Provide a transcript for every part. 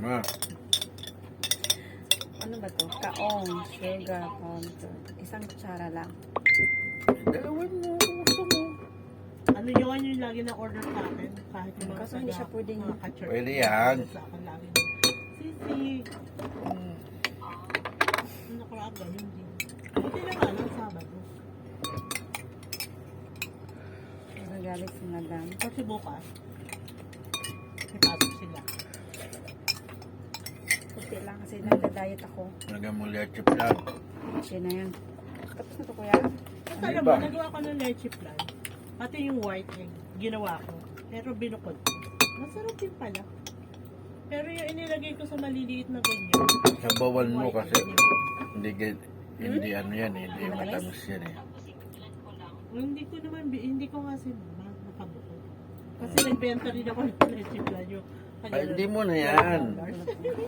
Ma. Ano ba to? Kaong, sugar, powder. Isang kutsara lang. Dalawin mo kung gusto mo. Ano yung lagi na order sa akin? Kahit yung mga Kaso hindi siya pwedeng... mga ka-church. Pwede yan. Sa akin lagi. Sisi. Ano nakaraan ganyan din. Buti na nga lang Sabado. Nagagalit si madam. Kasi bukas, ipasok sila. Kunti lang kasi nagda-diet ako. Lagyan mo leche plan. Kasi na yan. Tapos na to kuya. At Ano alam ba? mo, nagawa ko ng leche plan. Pati yung white egg, ginawa ko. Pero binukod ko. Masarap din pala. Pero yung inilagay ko sa maliliit na ganyan. Sabawan mo white kasi egg, hindi ano yan eh. Hindi matamis yan eh. hindi ko naman, hindi ko kasi nakabukod. Kasi nagbenta rin ako ng leche plan. Yung, Ay, hindi mo na yan.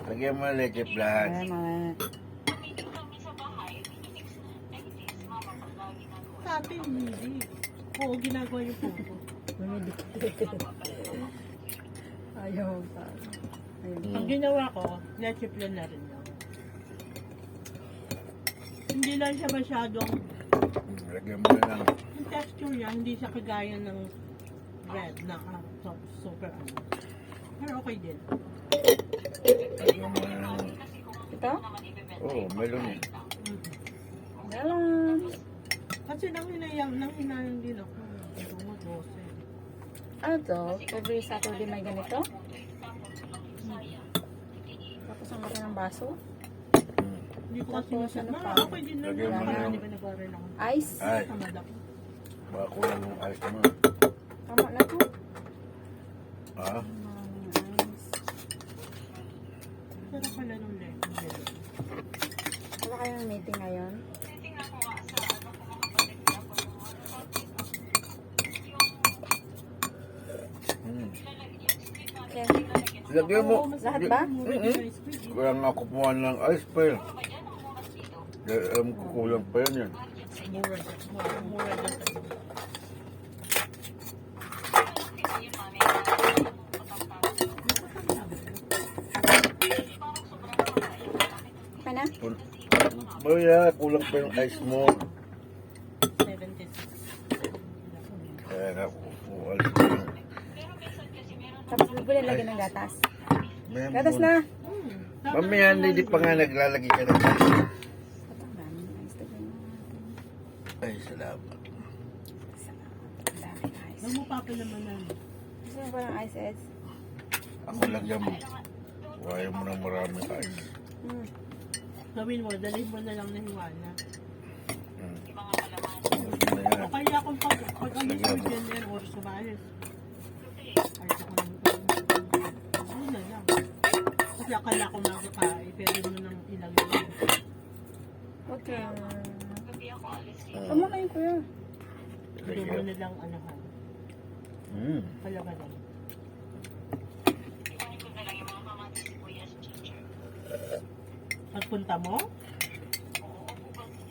Lagyan mo ng leche plan. Ay, mga... Sa atin, hindi. Oo, ginagawa yung pupo. Ayaw pa. Ayun. Ang ginawa ko, leche plan na rin yun. Hindi lang siya masyadong, Lagyan mo na lang. yung texture niya, hindi siya kagaya ng bread na super ano. Pero okay din. Lagyan mo na lang. Ito? Oo, melon eh. Dalam. Kasi nang hinayang din ako. Ito mo, 12. Ano to? Every Saturday may ganito? Tapos ang laki ng baso? Hindi ko kasi Tapos, masyadong. ano pa? Okay din lang. Lagyan mo na Parang lang. hindi ba nag-order ako? Ice? Ay, Tamad ako. baka kulang yung ice mo. Tama na to. Ah, Ice. Sarap pala nung leche. Wala kayong meeting ngayon? Okay. lagyan mo. Lahat ba? Kaya nga kukuha ng ice pa yun. Dahil alam ko kulang pa yun yan. Mura din. Mura din. Okay na? Baya, kulang pa yung ice mo. 76. Kaya nga kukuha mo. Tapos bibili lagyan ng gatas. May Gatas na! Mamaya, hindi pa nga naglalagay ka ng ice. Ito ang daming ice. Tignan mo natin. Ay, salamat. Ang daming ice. Nang mapapalamanan. Gusto mo ba ng ice, Eds? Ako lagyan mo. Kuhain mo ng maraming ice. Gawin mo, dalhin mo na lang na hiwala. Gusto na yan. O kaya kung pag-alis mo dyan yan or sumayos. Ayos ako ng ano na lang. Kasi akala ko magkakain, pwede mo nang ilagay yun. Okay. Tama kayo, kuya. Pwede mo na lang anahan. Palamanan. Pagpunta mo?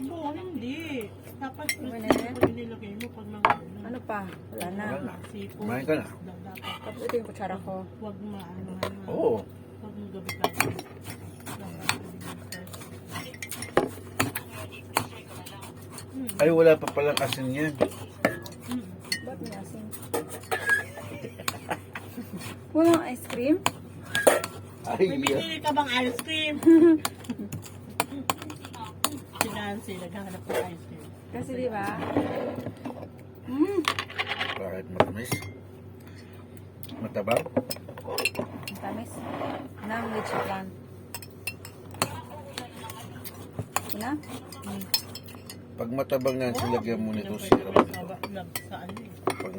Oo, hindi. Dapat Okay na yan? pag nilagay mo pag mga Ano pa? Wala na. Wala na. seafood. Kumain ka na. Dapat Tapos ito yung kutsara ko. huwag maano. Oo. Huwag mo gabi ka. Ay, wala pa palang asin yan. Ba't may asin? Walang ice cream? Ay, May binili ka bang ice cream? Si Nancy, naghahanap ng ice cream. Kasi di ba? Bakit matamis? Matabang? Ang tamis. Nang leche plan. Ina? Pag matabang yan, silagyan mo nito Pwede syrup. sa ano eh. Pag